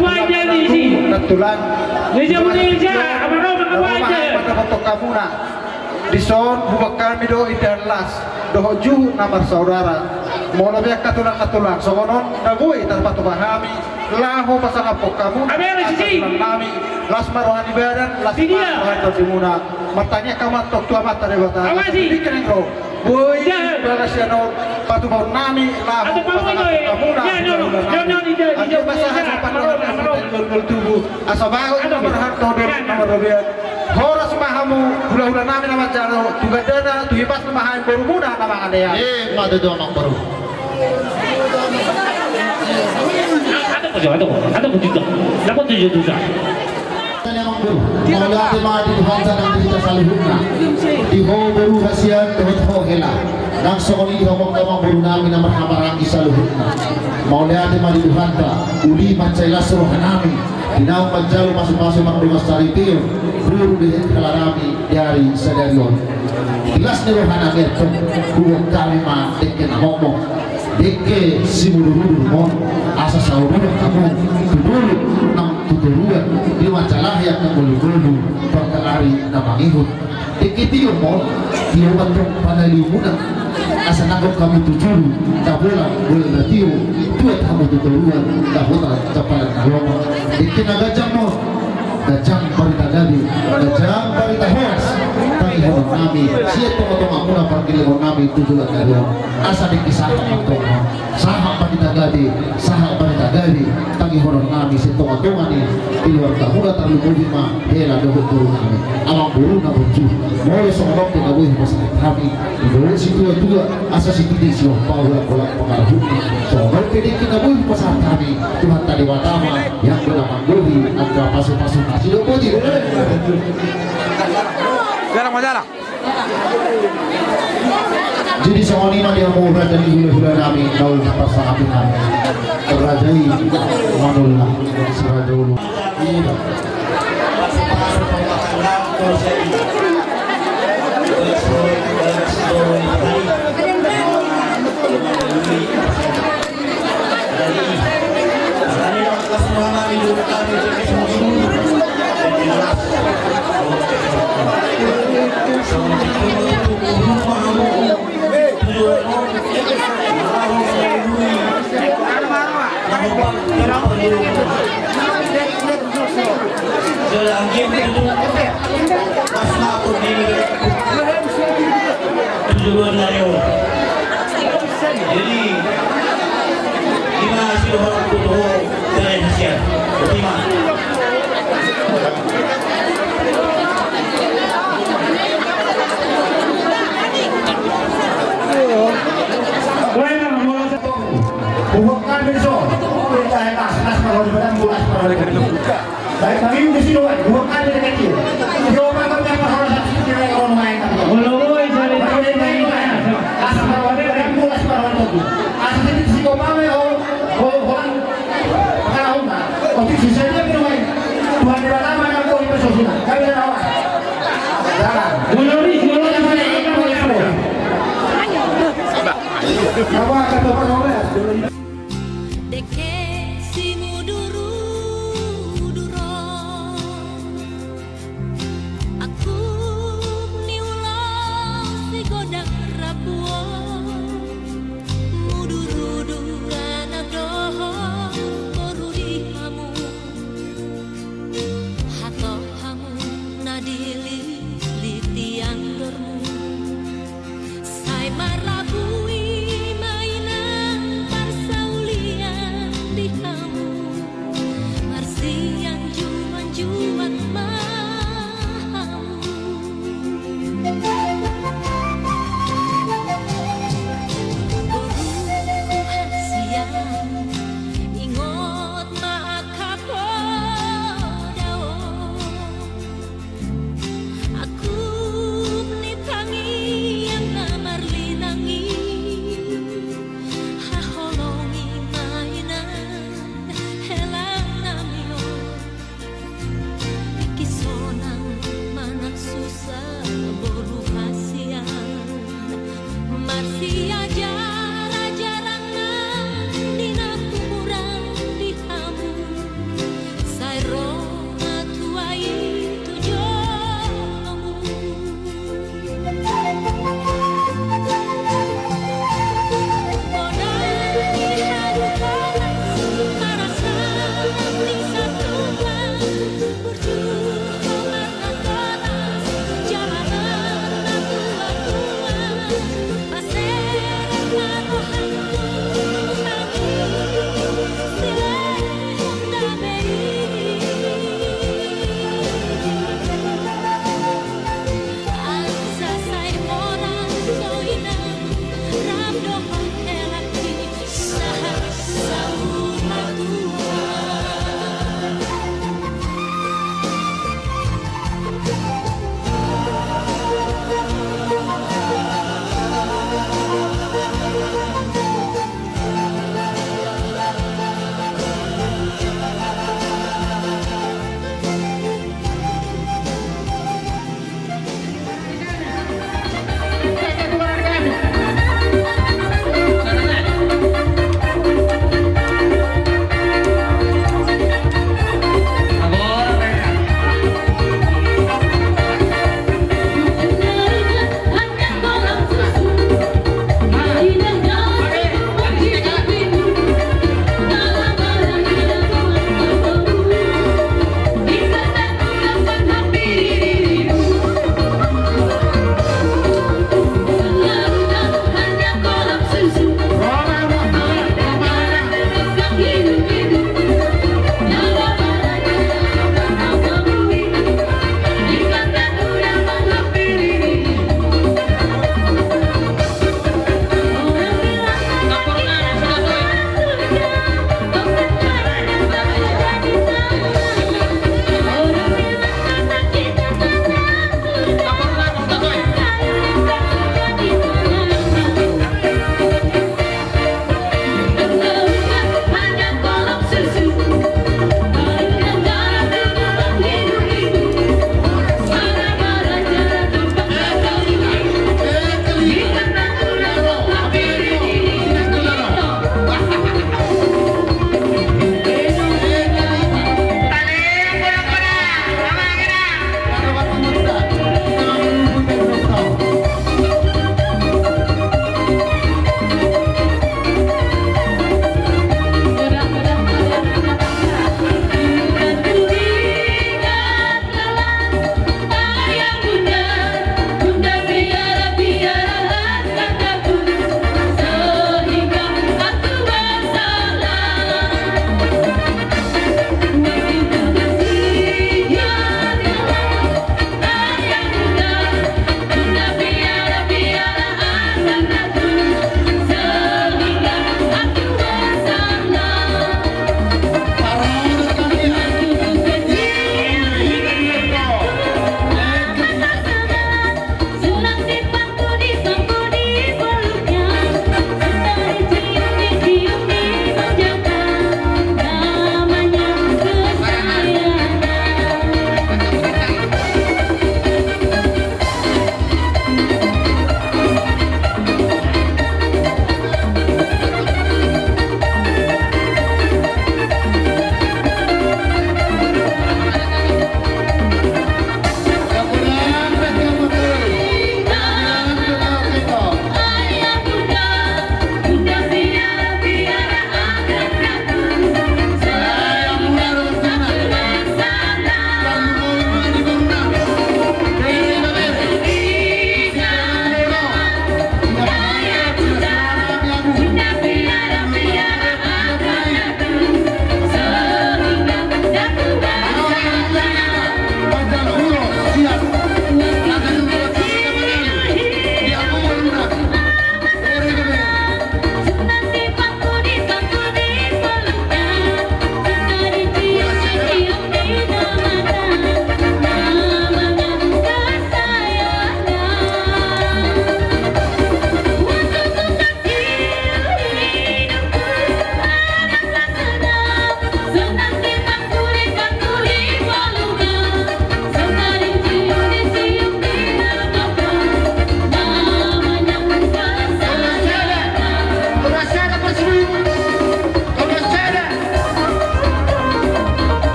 aja di sini. Natulan. Meja meja, apa aja. Pada foto kamu nak. Di son bubak kami do idarlas. Doh juh namar saudara. Mau lebih katulang. Sokonon nagui tanpa tubahami. Lahu pasang apok kamu. Nami. Las marohan ibadan. Las marohan tertimuna. Matanya kamat tok tua mata debata. Bikin engkau. Boy, bagasiano patu bau nami lahu pasang apok kamu. Ayo pasang apok tubuh. Asabago nomor harto nomor dobian. Horas mahamu hula-hula nami nama jaro tugadana tuhipas mahain baru muda nama anda ya. Ada doang baru. Ada juga. Dapat 7 juta. Maulati mati Tuhan dan kita salihuna. Di ho baru hasian Tuhan ho hela. Nang sokoni hokong tamang baru nami na marhamarang isaluhuna. Maulati mati Tuhan ta uli mancai lasro hanami. Dinau panjalu masuk-masuk maklumas taritir. Buru dihin kalarami dari sadarion. Jelas ni rohana merto. Dua kali ma deke na ngomong. Deke si mulu-mulu mo. Asa sauruna kamu. Dulu nang tuturuan. Di macalah yang nangulu-mulu. Pagkalari na mangihut. Deke tiyo mo. Tiyo matong panaliumunan. Asa nangong kami tujuru. Kabulang boleh na tiyo. Tuwet kamu tuturuan. Kabulang kapalan na lomong. Deke nagajang mo. Gajang parita gabi, gajang parita horas. Tangi horon nami, siya tong-tong amuna pagkilihon nami tujulan gado. Asa di kisah ang tong saha parita gabi, saha parita gabi. Tangi horon nami si tong-tongan ni piluar kamuna tarlubuhin ma hela dohot turun nami. Amang buru na bunju, mole sokong tinabuhin pasakit kami. Ibulun si tua-tua, asa si titi siyo pawala-pawala pengarahun. Sokong tinabuhin pasakit kami. Tuhan tadi watama yang berlamangguhi antara pasuk-pasuk. Sudah putih. Jarang majalah. Jadi soal ini dia mau dari hula-hula kami daul pasang api kami. Terajai manullah serajau. Jadi gimana sih orang butuh dari hasil? Bagaimana? Bukan besok, kita nas kalau dibilang bulas buka. Baik kami di sini dua kali kecil. Dua kali yang harus kita orang main. Mulai dari asal kalau ada bulas perawan itu. Asal itu si komame orang kalau enggak, waktu sisanya kita main. Tuhan di mana yang kau itu susah. Kami rawat. Jalan. Mulai yang mana ini kamu yang boleh. Kamu akan terpenuhi.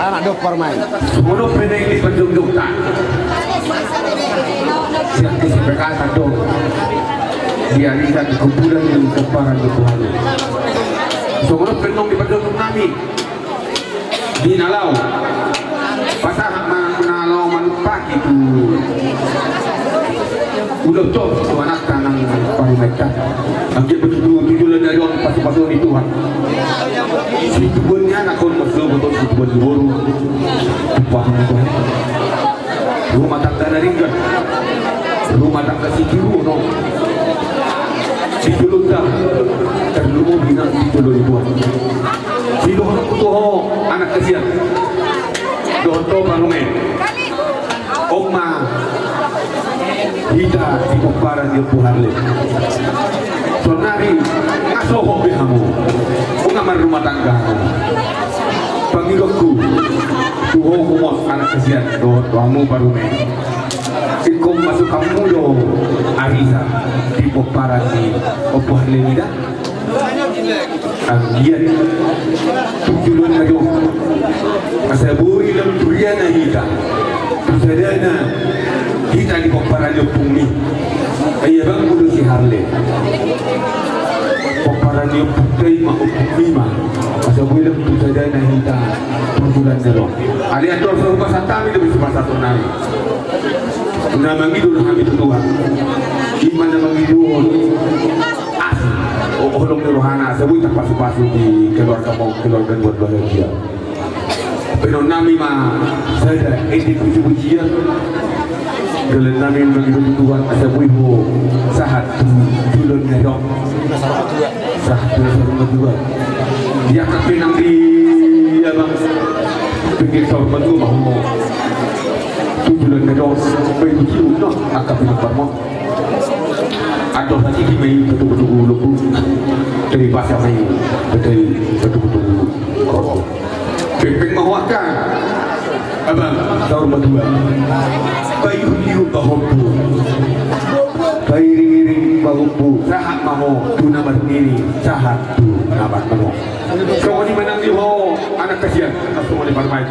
anak dok permain. Semua pernah ini penjunjung tak. Siap kesepakatan dong. Dia lihat kumpulan yang keparan Tuhan. Semua pernah di penjunjung kami. Di nalau. Pasal nalau manupak itu. Udah cok itu anak tanang paling mereka. Angkat betul-betul dari orang pasal-pasal itu Tuhan. Si tubuhnya nak kon betul-betul si tubuh baru. Paham Tuhan. Rumah tangga dari enggak. Rumah tangga si biru no. Si dulu dah terlalu bina si dulu Tuhan. Si dulu tuh anak kecil. Doto bangunan. Oma Hida di kumparan di Puharle. Sonari ngasoho bihamu. Ungamar rumah tangga. Pangilokku. Tuho kumos anak kesian. Doamu baru me. Ikom masuk kamu yo. Arisa di kumparan di Puharle Hida. Anggian tujuan ayo. Asaburi lam turiana Hida. Tusadana kita di Poparan Yopumi ayah bang kudu si Harle Poparan Yopumi mah Upumi mah masa bilang tusadana kita perbulan nero alian dor serba santami lebih semasa tunai nama ngidul kami tutuhan iman nama ngidul asli oholong nerohana sebui tak pasu-pasu di keluarga buat bahagia Pero nami mah saya ini puji-pujian dalam nami mengirim Tuhan asa buiho sahat tulun nerok sahat tulun dua dia kapinang di abang pinggir sawah batu mau tulun nerok puji no akapinang parmo atau lagi di main betul-betul lupu dari bahasa main betul-betul korok Pepeng mahuakan abang tahun berdua bayu liu bahobu bayu ring-ring bahobu sahat maho tu nama sendiri sahat tu nama maho so ni menang di ho anak kasihan langsung oleh parmai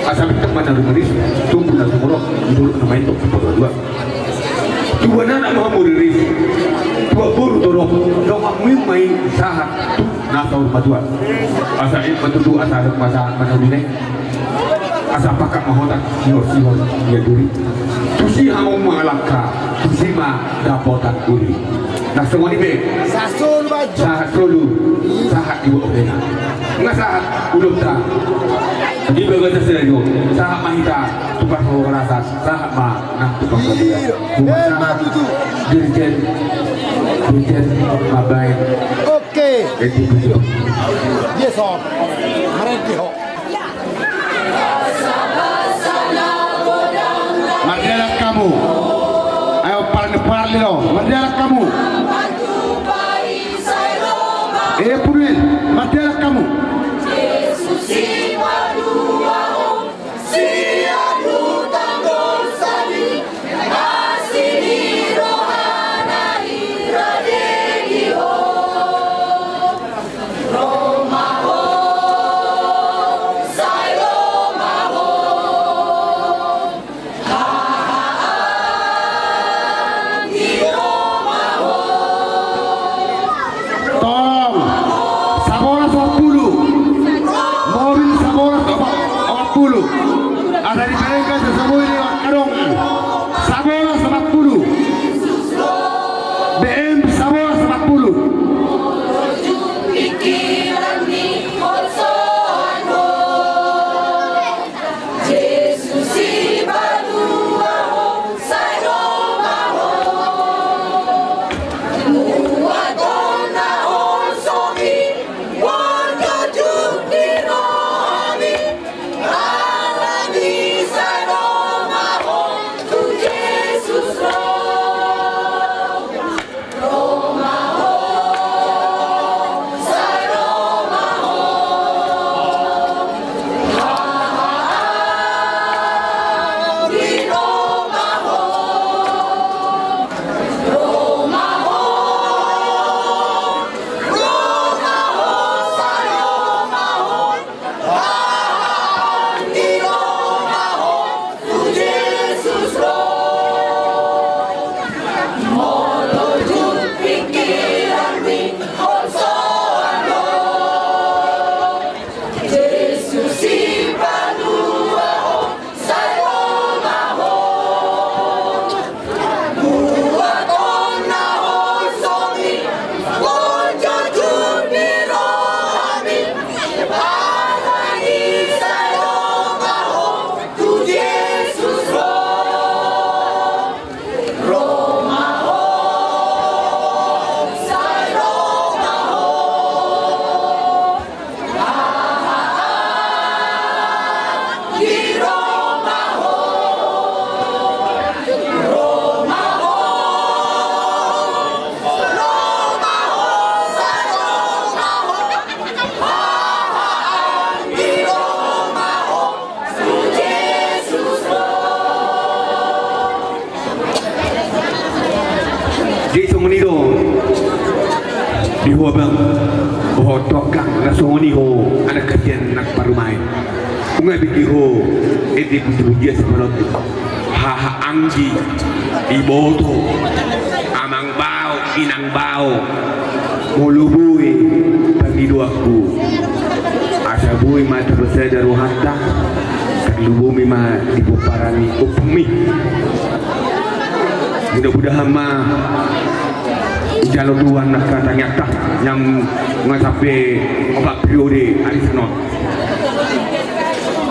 asal kita mana rumanis tunggu nak semua hidup nama itu berdua dua anak mahu riris dua buru dorong dong main sahat tu nasau berdua asal ini betul asal masa mana ini asal pakai mahotak sior dia duri tusi hamung mengalahkan tusi mah dapotak duri nah semua ini baik sahat solu sahat ibu opena nggak sahat ulum tak jadi bagaimana saya itu sahat mahita tukar rasa sahat mah nah tukar dia sahat dirjen mabain Oke. Yes om. Mereka ho. Mardialah kamu. Ayo parli lo. Mardialah kamu. Puril, mardialah kamu. Iho bang, oh tokang langsung ni ho, anak kajian nak parumai. Ungai biki ho, edi putu dia seperti haha anggi, iboto, amang bau, inang bau, mulubui, bagi duaku. Asa bui mata besar dari hatta, terlubumi ma dipuparani upmi. Mudah-mudahan mah jalur Tuhan nak kata nyata yang mengasapi obat periode hari Senin.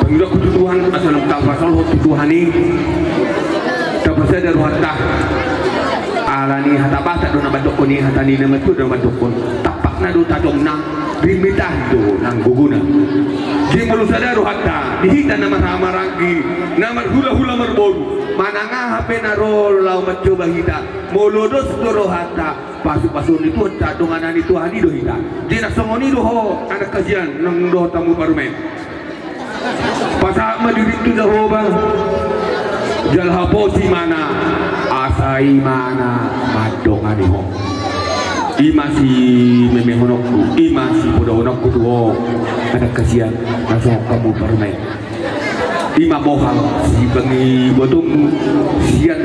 Pengidak kutu Tuhan asal tak pasal kutu Tuhan ni tak pasal dari hatta alani hatta bata do nak badok ni hatta ni nama tu do badok pun tapak na do tajong na rimitah do nang guguna. Di malu sadar hatta dihita nama ramaranggi nama hula-hula merbodu. Mananga HP naro lau mencoba hita molodos doro hata pasu-pasu itu cadongan itu hani do hita dina songoni do ho ada kajian nang do tamu parumen pasak madiri tu dah bang jalha posi mana asai mana madong ani ho imasi memehonokku imasi podonokku tu ho ada kajian langsung kamu parumen Ima bohang si bangi botung sian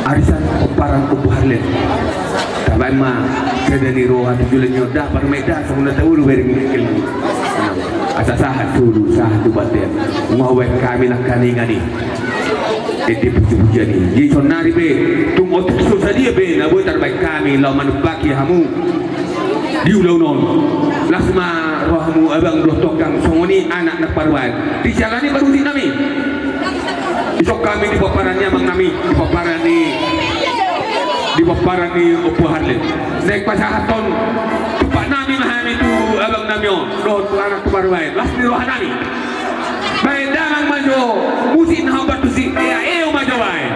arisan peparan upaharlen tabai ma kedani roha tujulan nyoda par meda samuna taulu bering mikil asa sahat dulu sahat baten ngawe kami nak kaningani eti puji-pujian ni sonari be tum otuk sadia be na boy terbaik kami law manubaki hamu diulau non lasma rohamu abang doh tokang songoni anak nak parwan dijalani baru di nami isok kami di paparannya mang nami di paparani upaharlen naik pasahaton tupak nami mahami tu abang namyo doh tu anak parwan lasmi rohanami baik damang majo musin hambat tu si eo majo baik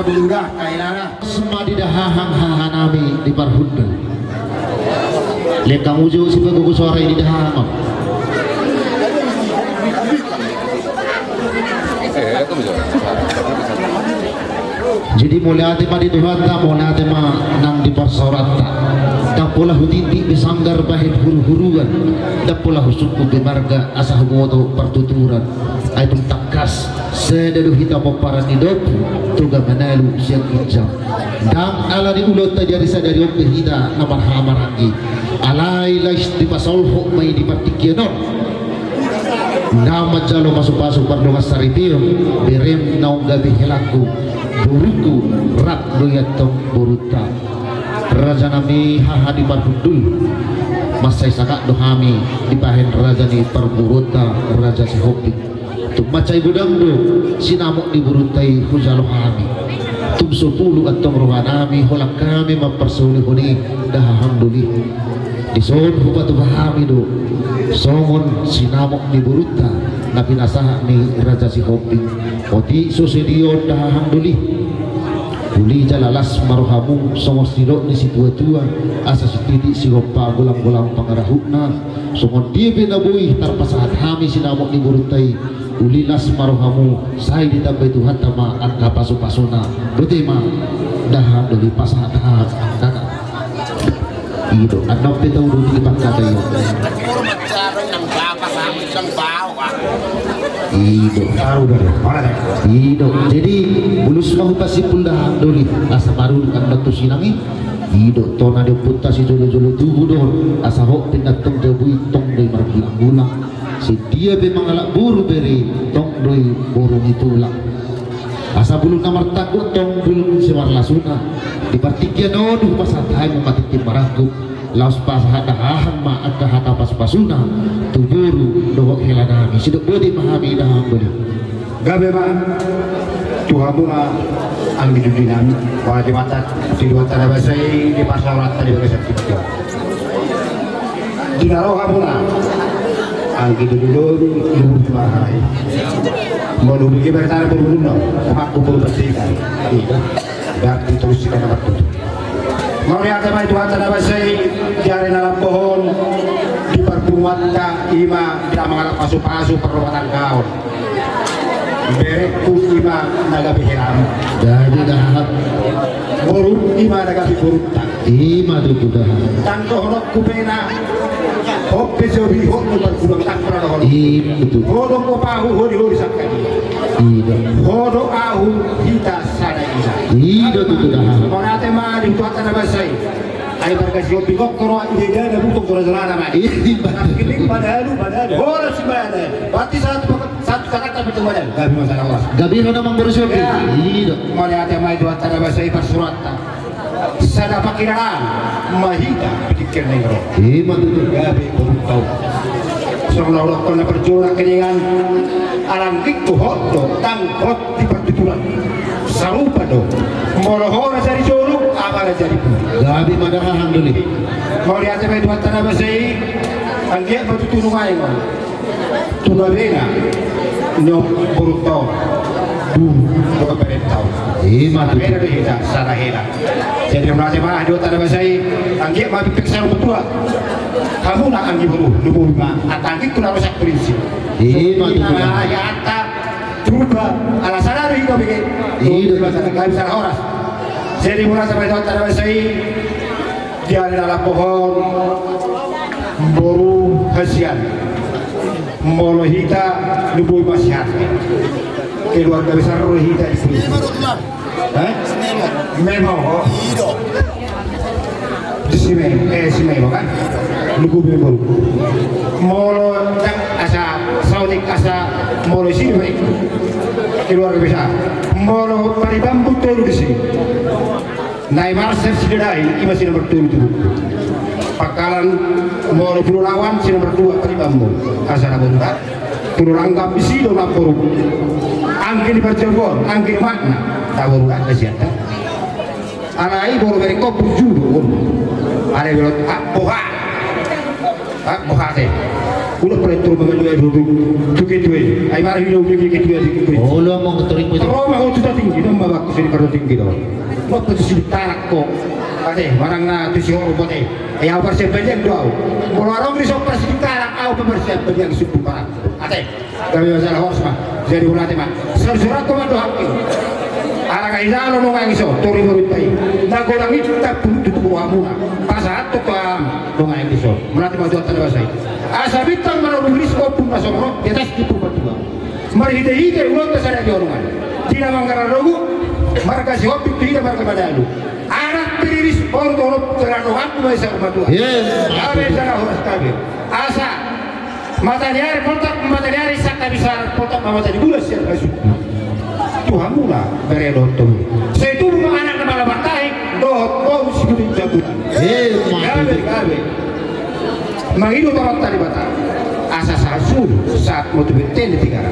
kabulurah kainana semadi dahahang hahanami di parhunda lihat kamu jauh si bagus suara ini dahahang jadi mulai ate madi Tuhan mulai ate nang di parsorata dan pula hutiti besanggar bahit huru-huruan dan pula husukku bemarga asah moto pertuturan itu takas sedalu hita paparan hidup tuga menalu siang hijau dan ala di ulut dari sadari oke hita namar hamarangi alai lais di pasal hok mai di partikianon nama jalo masuk-masuk pardongas saripio berem naung gabi helaku buruku rak doyatong buruta raja nami haha di parhudul masai sakak dohami di pahen raja ni parburuta raja sehopi tum macai budangdo sinamuk di burutai hujalo hami tum 10 atong rohanami holak kami mempersulit huni dah hamduli dison hubatu bahami do songon sinamuk di buruta nabi nasah ni raja sehopi oti susedio dah hamduli uli jalalas marohamu somos tidok ni si tua-tua asa si titik si gopa gulang-gulang pangarahukna somon dia benabui tarpasahat hami sinamok ni burutai uli las marohamu say ditambah Tuhan tama angka pasu-pasuna bertema dah dari pasahat dana itu anak kita udah dipaksa kayo Ido jadi bulus mahu pasi pundah doli asa baru kan datu sinangi Ido tona de puta si jolo-jolo tubuh don asa hok tindak tong debu tong doi margulang-gulang si dia be mangalak buru beri tong doi burung itulah asa bulu namar takut tong bulu semar lasuna di partikian oduh pasatai mematikin maraku laos pasahata hahan ma ada hata pas-pasuna tuburu dohok helanami sidok bodi pahami dahang bodi gabe ba tuhamu ang dinami wala di mata di luar tanah basay di pasarat tadi bagai sakit dinaro hamuna ang dinulun ibu mahai mau bikin bertanya berulang aku belum bersihkan dan diteruskan nama itu mau lihat apa itu tanah basay jari dalam pohon di perbuatan ima tidak mengalami pasu-pasu perbuatan kau bereku ima naga bihiram jadi dah buruk ima naga bihurutan ima tu dah tanto honok kupena hoppe jobi hok berkurang tak pernah honok itu hodok ko pahu hodi sakani Ido hodok ahu kita sada isa Ido tu dah monate ma di tuatan abasai ay berkasih hobi kok koro ide ada butuh koro-korona ma ini padahal horas bada berarti satu kata betul badan gabi masalah Allah gabi na namang borosyo Ido malihat mai dua tanah bahasa ibar surata sada pakiran mahita pikir negro ima tu gabi berutau sebelum Allah kena berjuang keningan arangkik tu hoto tangkot di pertuturan sarupa do morohora dari jolu abala jadi gabi madaha hamduli malihat mai dua tanah bahasa anggiat bertuturung ay mo tunabena no burutau do kaperentau ima tu ada kita sana hela jadi merasa mah dua tanah basai anggi mah dipiksa betul kamu nak anggi buru lubu lima atanggi kuna rusak prinsip ima tu ya ata berubah alasan ada itu bikin itu alasan kalian salah orang jadi merasa pada dua tanah basai dia di dalam pohon boru hasian molohita lubu masyarakat keluarga besar rohita istri Memo si Memo kan lugu Memo molo yang asa saunik asa molo sini keluarga besar molo paribambu telu di sini Naimar sedai ima sini bertuju pakalan molo Purulawan sini berdua paribambu asa nabunta Purulanggam bisi do lapor angkin di Cirebon angkin makna tahu kan kesiata alai baru mereka berjudo ada belot boha teh udah pernah turun mengenai duduk tuh ay mari hidup gitu Oh, lo mau keturing mo terus mau sudah tinggi dong bawa ke sini karena tinggi dong mau ke sini tarak kok ade marang na tu si orang bote ay apa sih banyak doa kalau orang di sopan sini tarak aku bersih banyak suku parang ade kami masalah horse mah jadi ulati mah surat komando hakki ala kaisa lo mau ngiso turi murid pai nagolang itu tak tutup buamu pasat tuh lo ngiso melati maju atas bahasa asa bintang menulis kopun masuk di atas itu batu mari hide ulang kesana di orang tidak mangkara rogu marga si hobi tidak marga badalu anak periris orang tolong terlalu aku bisa membantu kami sana harus kami asa matanya matanya sakta bisa potak matanya bulas ya kasih Tuhan mula beredot tuh saya itu anak kepala batai doh sikutin jatuh kami Mangido tawag tali bata asa sasul saat mau tubiten di tiga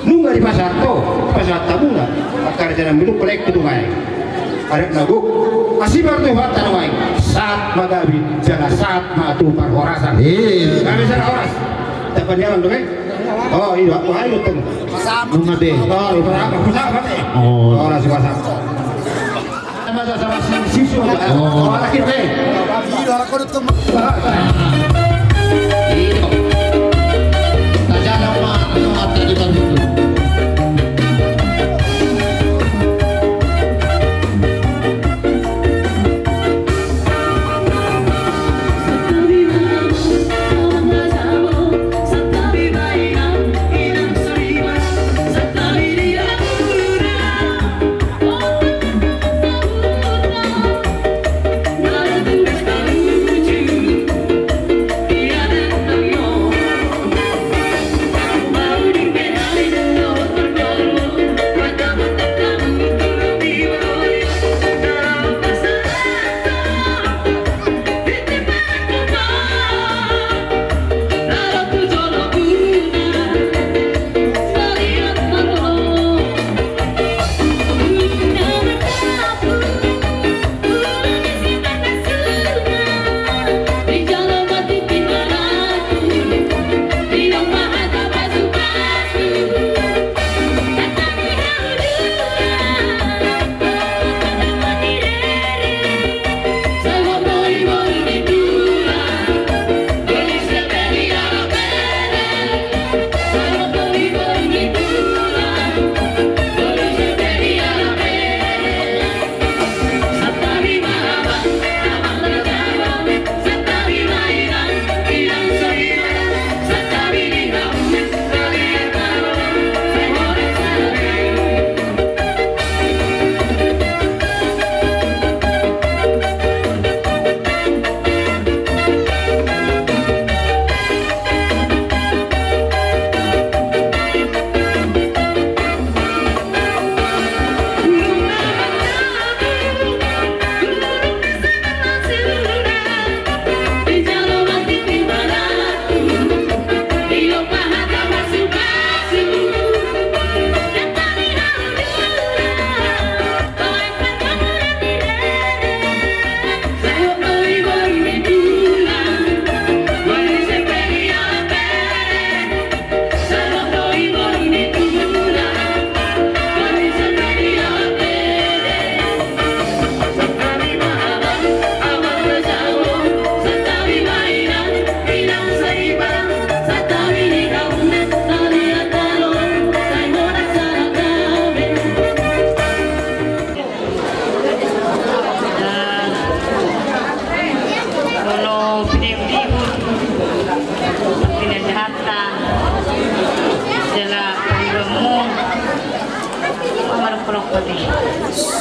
nunggu di pasar to pasar tabula akar jalan minum kolek itu mai ada naguk masih bertu bata mai saat magabi jangan saat matu par orasan kami sana oras dapat jalan tuh oh iya aku ayo tuh bunga be oh itu apa pusat apa oras pasar sama siswa oh lagi be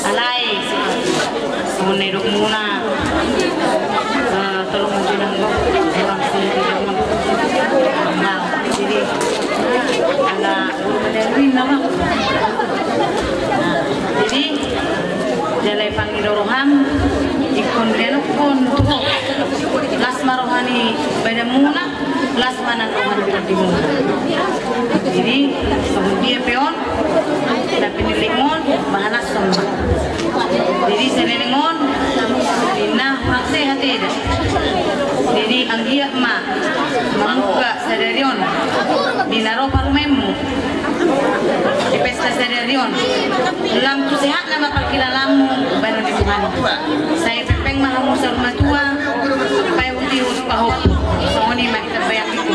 alay menedok muna tolong menjelang orang sini nah jadi agak berbenderin nama jadi jalai panggil roham ikon denok pun lasma rohani beda muna lasma nan rohani berdi muna jadi kemudian peon tapi nilingon bahanas semua jadi senelingon pindah kurang sehat tidak jadi ang iya ma mamuga sa derion dinaro parumemu di pesta sa derion lam tu sehat na mapagkilalamu baru di Tuhan saya pepeng mahamu sa rumah tua pay uti pahok so ni makita bayak itu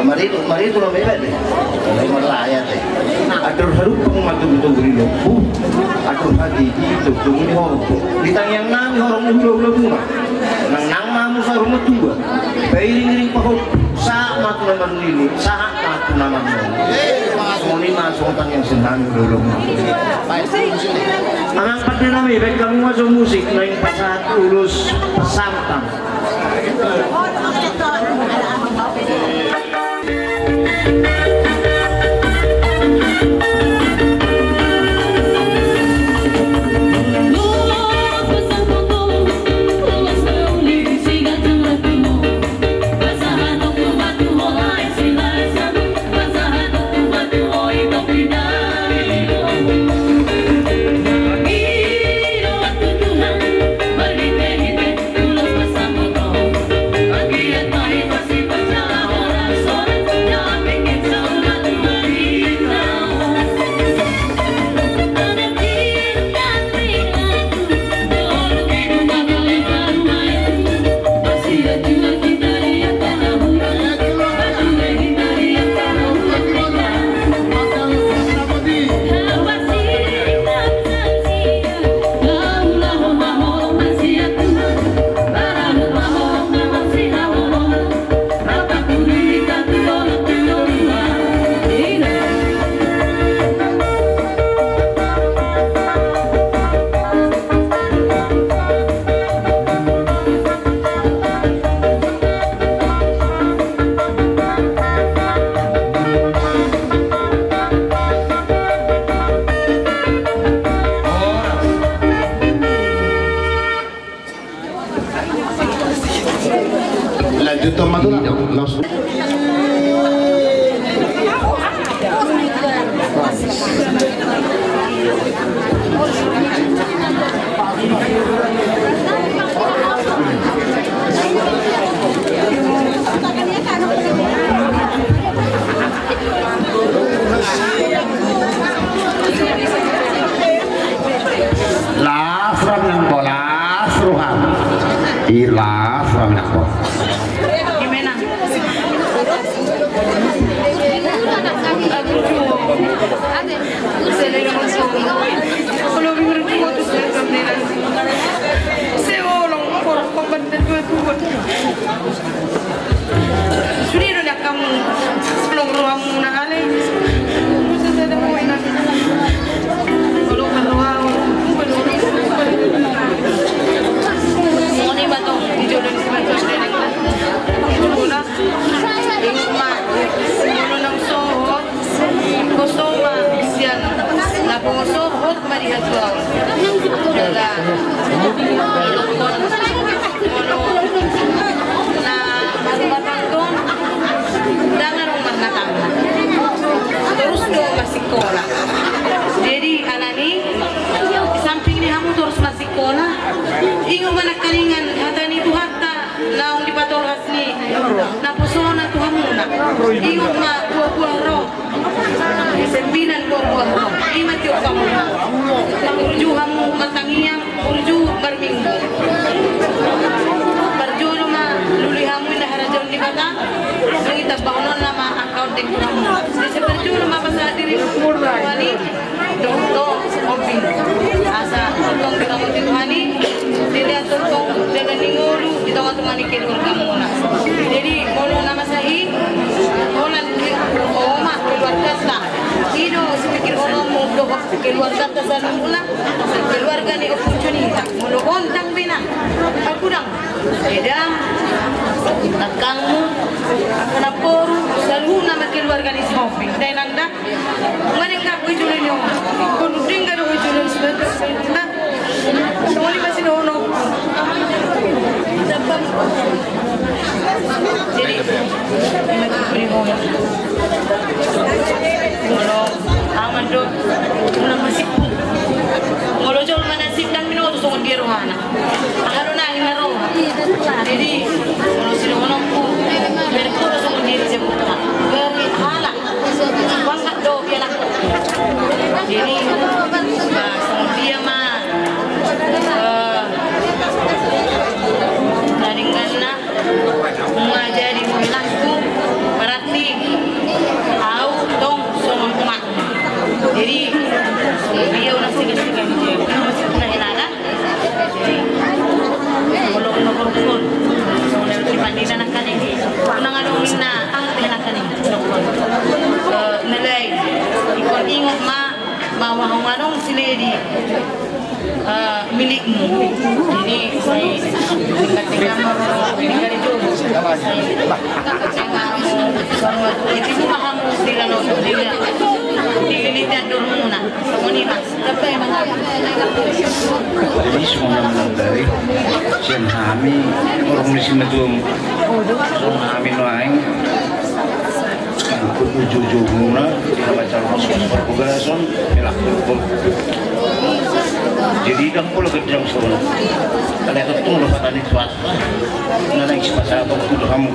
Kemarin itu lebih baik deh. Kalau melayat deh. Atur harupang matu-matu gurilo. Atur hati itu tunggu hobo. Ditang yang nami orang ulo-ulo bunga. Nang mamu sa rumah tua. Pairing-iring pahok sa matu naman lili. Sa matu naman mo. Semua ni masuk yang senang dulu. Ang pati namin, baik kamu masuk musik na yung pasat ulus pasangtang. Lanjut ke Madura langsung. Las ram ng bola suruhan. Ilas ram ng bola. gimana sudah kamu sebelum ruangmu nak alih mesti saya mau ingat kalau keluar mau ni batong dijodoh di sebelah sebelah guna ingma guna ng sohot kosoma siyan na pusohot marihatwang jala ilokon na matanggon dangarong magnatangna terus do masikola jadi anani samping ni hamu terus masikola ingo manakalingan hatani tu hatta naong di patol hasni na pusona tu hamuna ingo ma buah-buah roh 9 buah roh ima tiyo kamu urju hamu matangiang urju berminggu berjulu ma luli hamu ina harajon di bata kita bangun nama accounting kamu desa berjulu ma pasal diri wali do opin asa tong kamu Tuhan dilihat tong dengan ningolu di tengah-tengah nikil kamu jadi kalau nama sahi holan oma keluarga sah ido sepikir orang mau keluarga tasar mula keluarga ni opportunity mulu kontang bina aku dang edang nakangmu kenapa selalu nama keluarga ni shopping dan anda mana enggak kujurin yo kon tinggal kujurin sebentar semua ni masih nono jadi macam beri hoya kalau aman do mula masih kalau jual mana sip dan minum tu semua dia rohana Jadi kalau sila menunggu berkuda sama diri sebutan beri halak bangkat do biar aku. Jadi sama dia mah naringana mengajari wilayahku berarti tahu dong sama umat. Jadi dia udah segala-segala dia masih pernah hilang. Kalau nomor-nomor soalnya dibandingkan akan ini nang adong mina ang tinakan ini nilai ikut ingat bahwa ngadong siledi milikmu. Jadi saya tingkat meninggal itu itu pahamu sila no dilihat dulu na ini mas tapi emang Jadi semua dari sian kami orang musim itu kami lain ujung muna tidak baca masuk pergugasan elak jadi dah pula kerjaan soal kalau itu tuh lo petani swasta nana ekspresi apa tuh kamu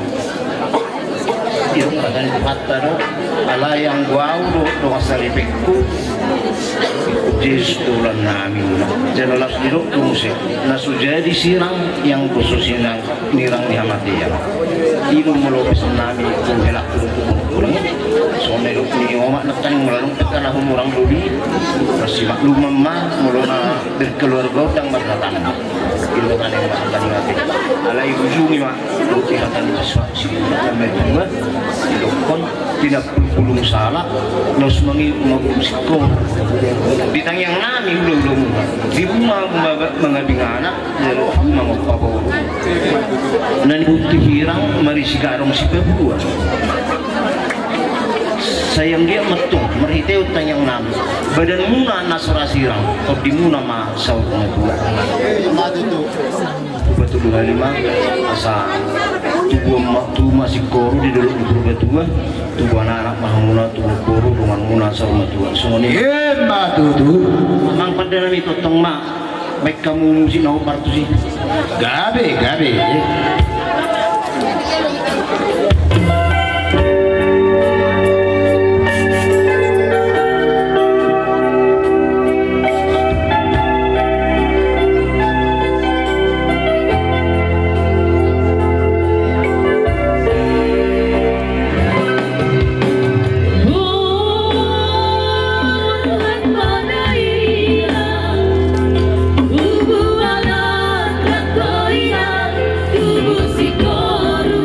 itu petani swasta do ala yang gua do masalipku Jistulan namin jalalas dirok musik na sujadi sirang yang khususnya nirang dihamatiya ino melopis namin kung helak kulang so melok ni omak naktaning melalong pagkana humurang lubi kasi maklumam ma mulo na berkeluarga utang magkatan ino kaning makakaning natin alay ujungi ma lutihatan kaswasi na medunga ilokon tidak pulung salah nos mangi umagusiko bitang yang nami ulung-ulung di rumah mengabing anak dan rumah magpabaw nan buti hirang marisigarong si Pebua sayang dia metung merhiteu tanyang nami badan muna nasrasirang o di muna masaw pengagua betul halima asa tubuh masih koru di dalam ibu betua tubuh anak mahamuna tubuh koru dengan muna sama tua semuanya Hebat tuh. mang pada itu tong mak baik kamu musik nau partu sih Gabe. Tubuh si koru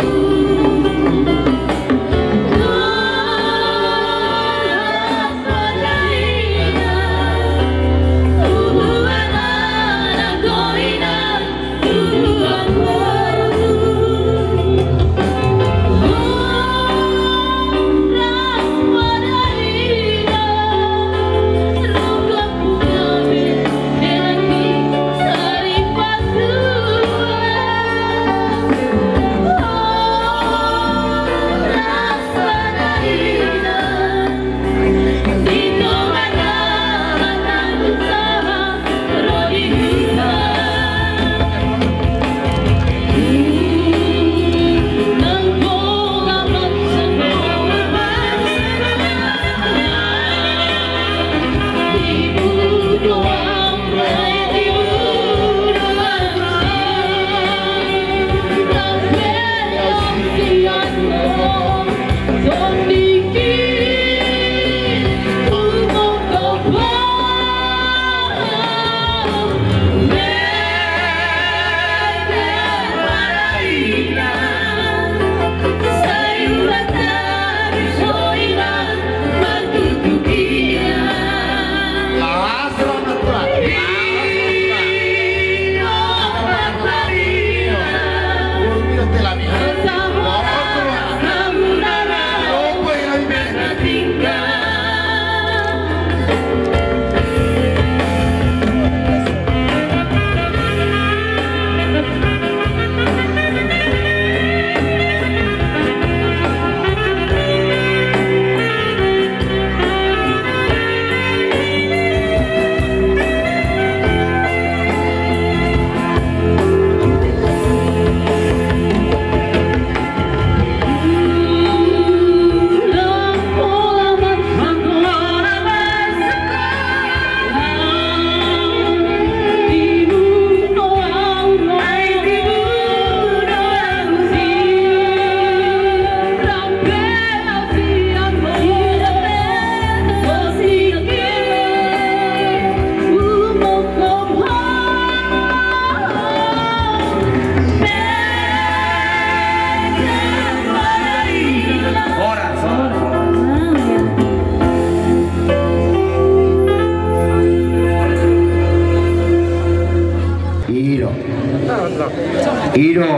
Ido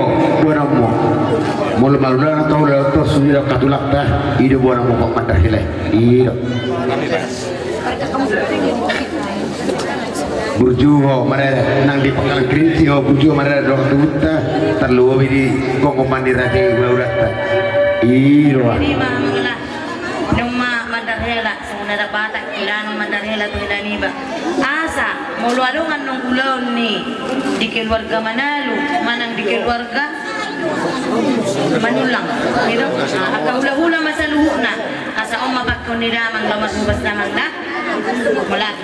buana mo. Mula malula atau lepas sudah katulak dah. Ido buana mo pamandah hilai. Ido. Burjuho mereka nang di pangkalan kerinci ho burjuho mereka dong tuta terlalu di kongko mandira di ulat iro Ini mah mengalah numa madarhela sebenarnya batak kilano madarhela tu hilani ba asa mau luarungan nung ulon ni di keluarga Manalu manang di keluarga Manulang gitu akaulah-ulah masa luhuna asa oma bakko ni ramang lamas mubas namang na mulat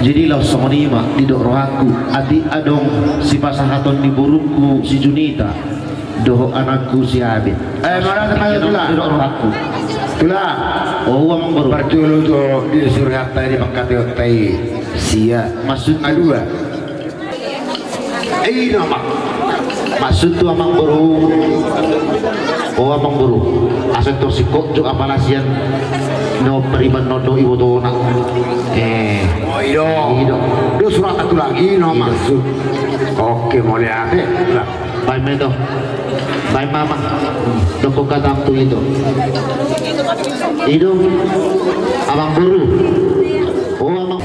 jadi lo songonima di rohaku adik adong si pasahaton di burungku si Junita doho anakku si Abid mana teman tula di rohaku tula oh amang baru perculu tuh di surgata di pangkat otai sia maksud adua nama maksud tuh amang baru oh amang baru asal tuh si kok apalasian no periban no do ibu tuh nak oh ido do surat satu lagi no maksud oke mau lihat lah bye medo bye mama doko kata tu itu abang buru oh abang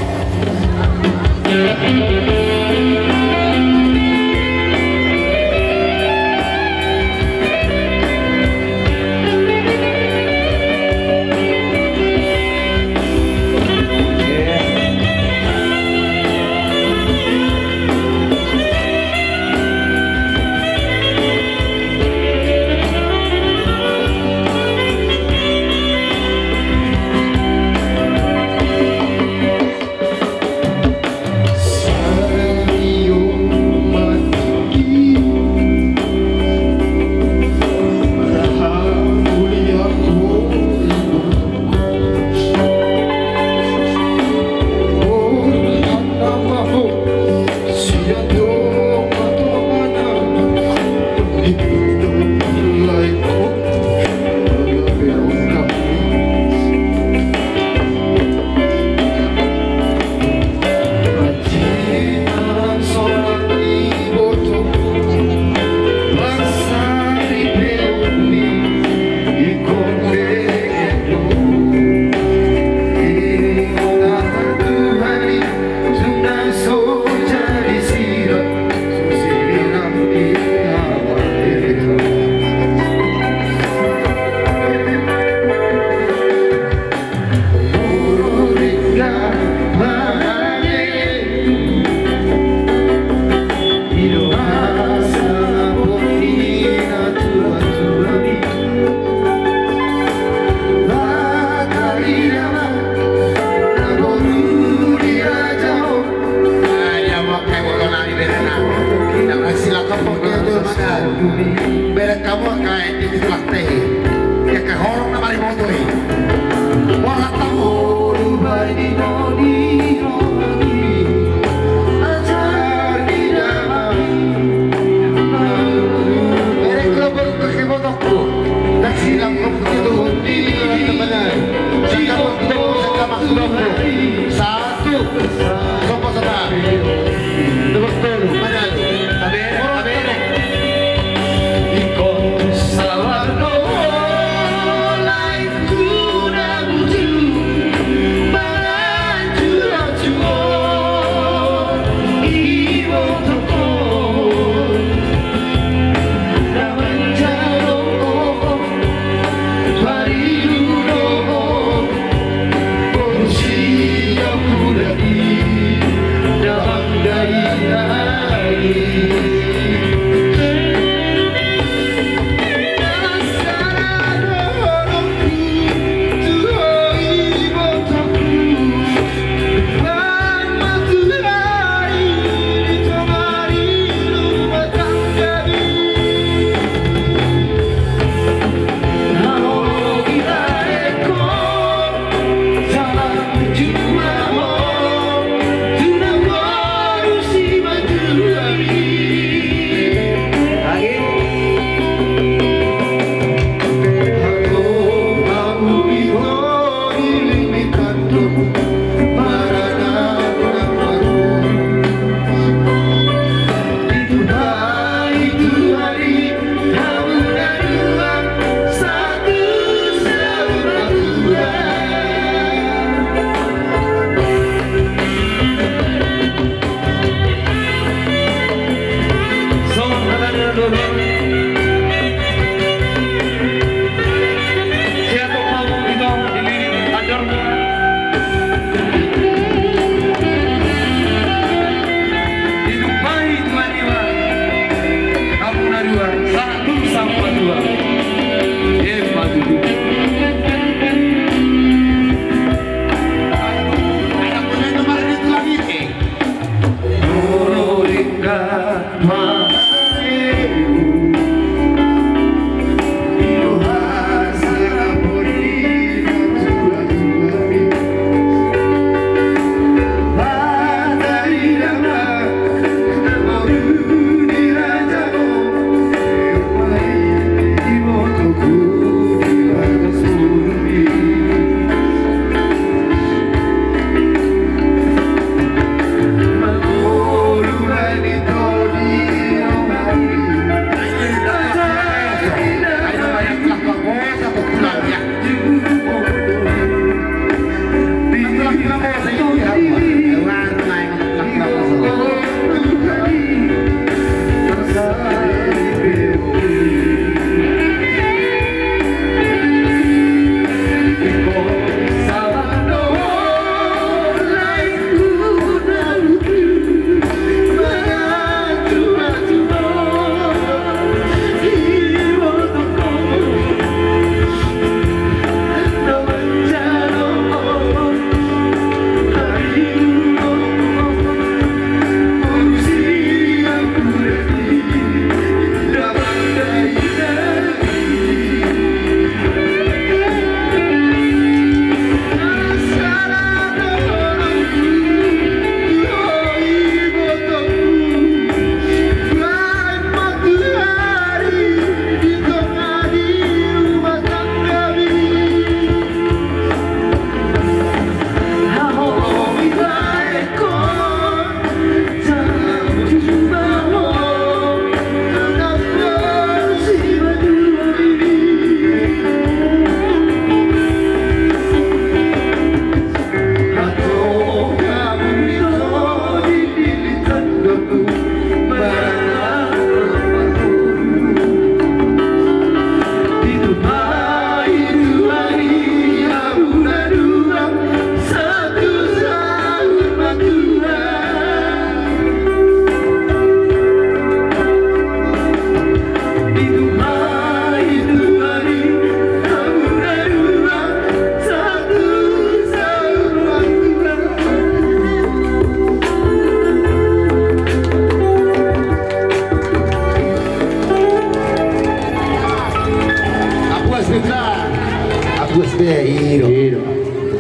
Hero.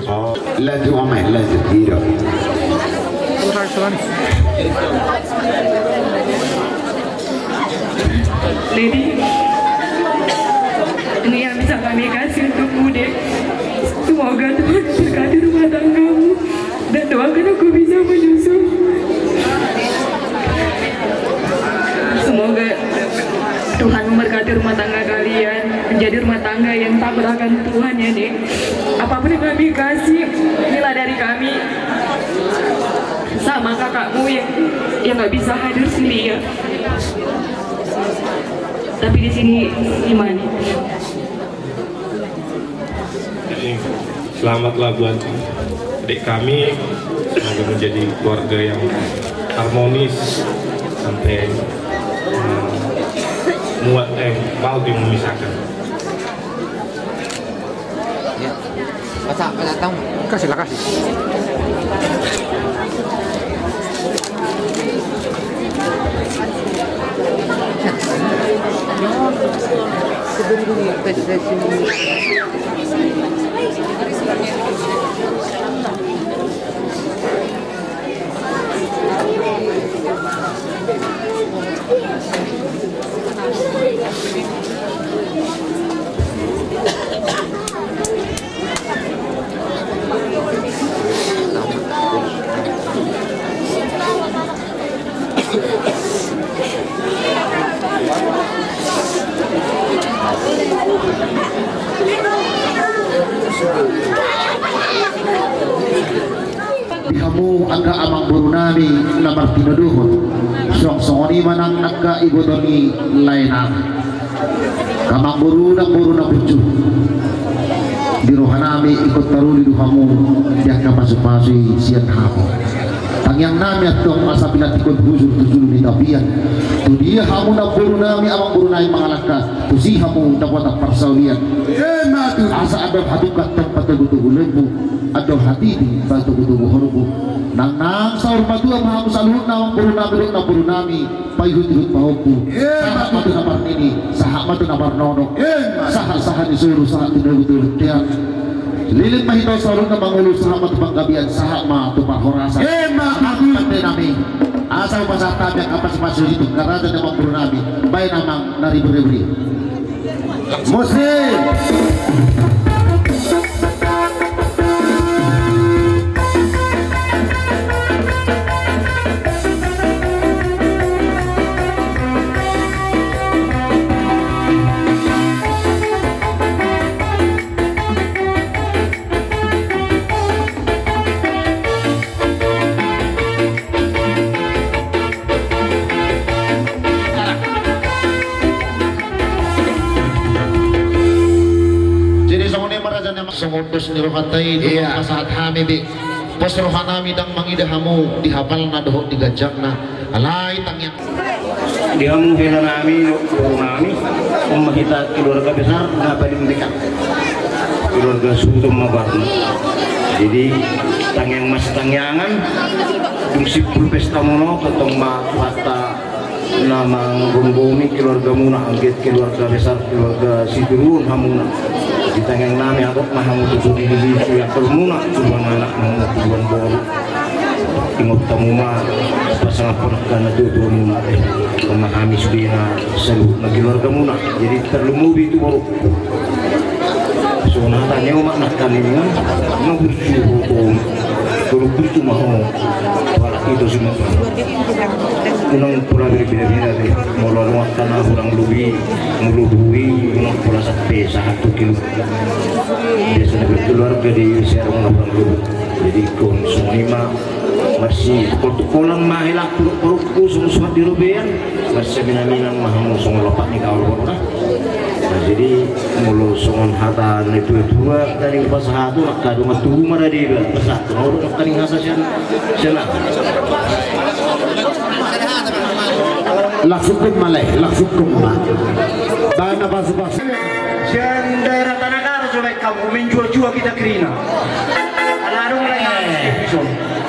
Oh, laju amai laju hero. Lady, ini yang bisa kami kasih untukmu, Dek. Semoga Tuhan berkati rumah tanggamu dan doakan aku bisa menyusul. Semoga Tuhan memberkati rumah tangga kalian menjadi rumah tangga yang takut akan Tuhan ya, Dek. Apapun yang kami kasih, inilah dari kami sama kakakmu yang nggak bisa hadir sendiri ya. Tapi di sini gimana? Selamatlah buat adik kami, semoga menjadi keluarga yang harmonis sampai mau memisahkan. Ya, pasang, kasih. Kamu angka amang burunami namar tinaduhon song-songoni manang angka ibodoni lainang kamang buruna pucu di rohanami ikut taruli duhamu dia kapasupasi siang hapo tangyang nami atong asapinat ikut huzur tuzulu di tapian tu dia hamu na burunami amang burunai mangalaka tu si hamu dapat persaulian asa ada hadukat tempat tugu-tugu atau hati di batu tubuh horbu nang saur patu mahamu salut nawang burunami payhut pahoku sahat matu nabar ini sahat matu nabar nonok sahat disuruh sahat tubuh tiang lilin mahito saurun na mangulu sahat matu panggabian sahat matu pahorasa mati nami asal pasata yang apa sepasur itu karena ada namang burunami baik namang naribu-ribri muslim. Songotos nirohatai dengan masahat hami bi pos rohanami dang mangidahamu dihapal na dohok digajak na alay tangyang dihamu hela nami nami kita keluarga besar na paling dekat keluarga Sultan Mabarna jadi tangyang mas tangyangan dung sipul pesta mono ketong mata namang bumi keluarga muna angget keluarga besar keluarga Siturun hamuna di tangan nami atau mahamu tujuh di diri yang termuna tujuan anak mahamu tujuan bor ingot tamuma pasangan ponakan itu tujuan muna memahami subina seluruh keluarga muna jadi terlumubi itu baru sunatanya umat nakkan ini mengurusi hukum kalau itu mau walau itu semua unang pula berbeda-beda deh mau lorong tanah kurang lebih meluhui unang pula sampai 1 kilo biasanya berkeluarga di usia orang lebih jadi konsumima masih kolang mahilah perutku semua di rubian masih minang mahamu semua lopak nih kawal nah jadi mulu songon hatan itu dua dari pas satu nak kado matu mana dia pas satu orang nak kering hasa siapa laksukum malay laksukum ma dana pas sian daerah tanah karo coba kamu menjual kita kerina alarung lain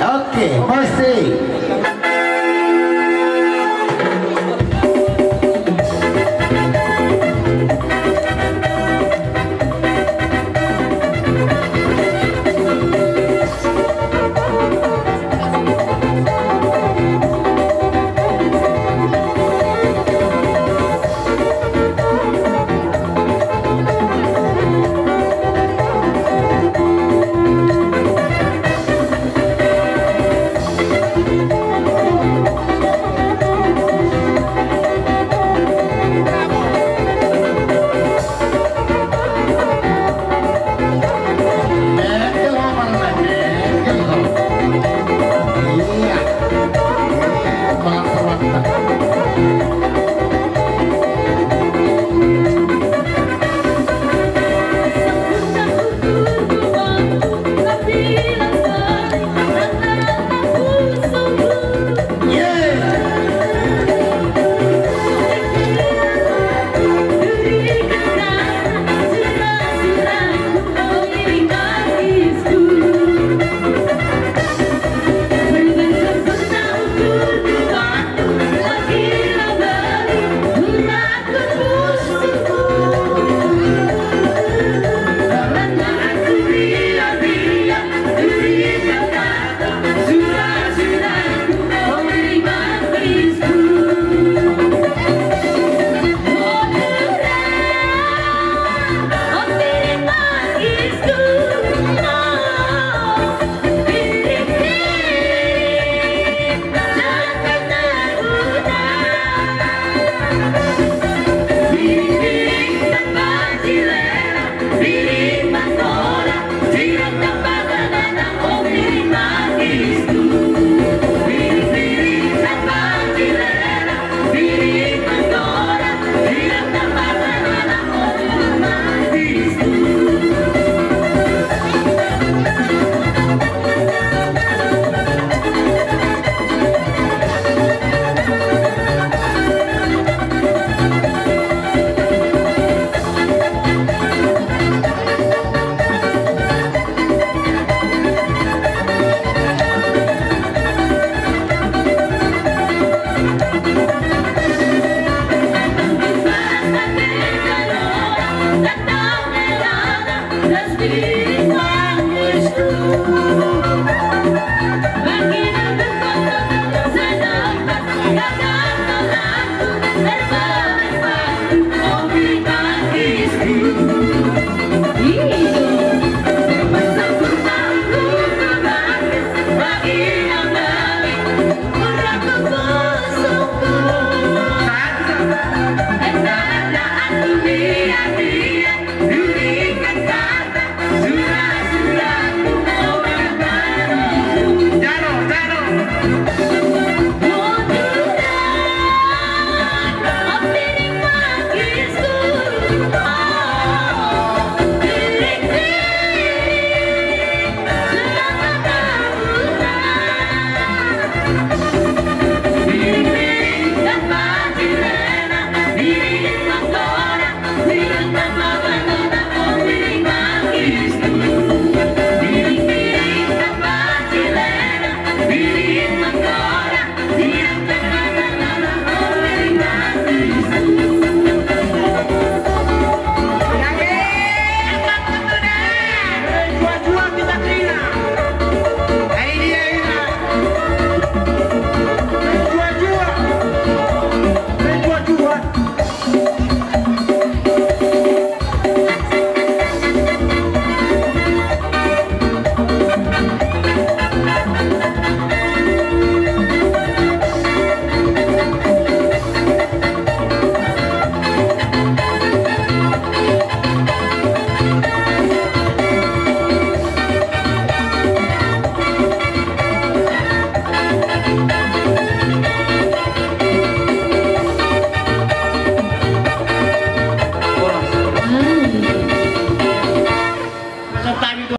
oke pasti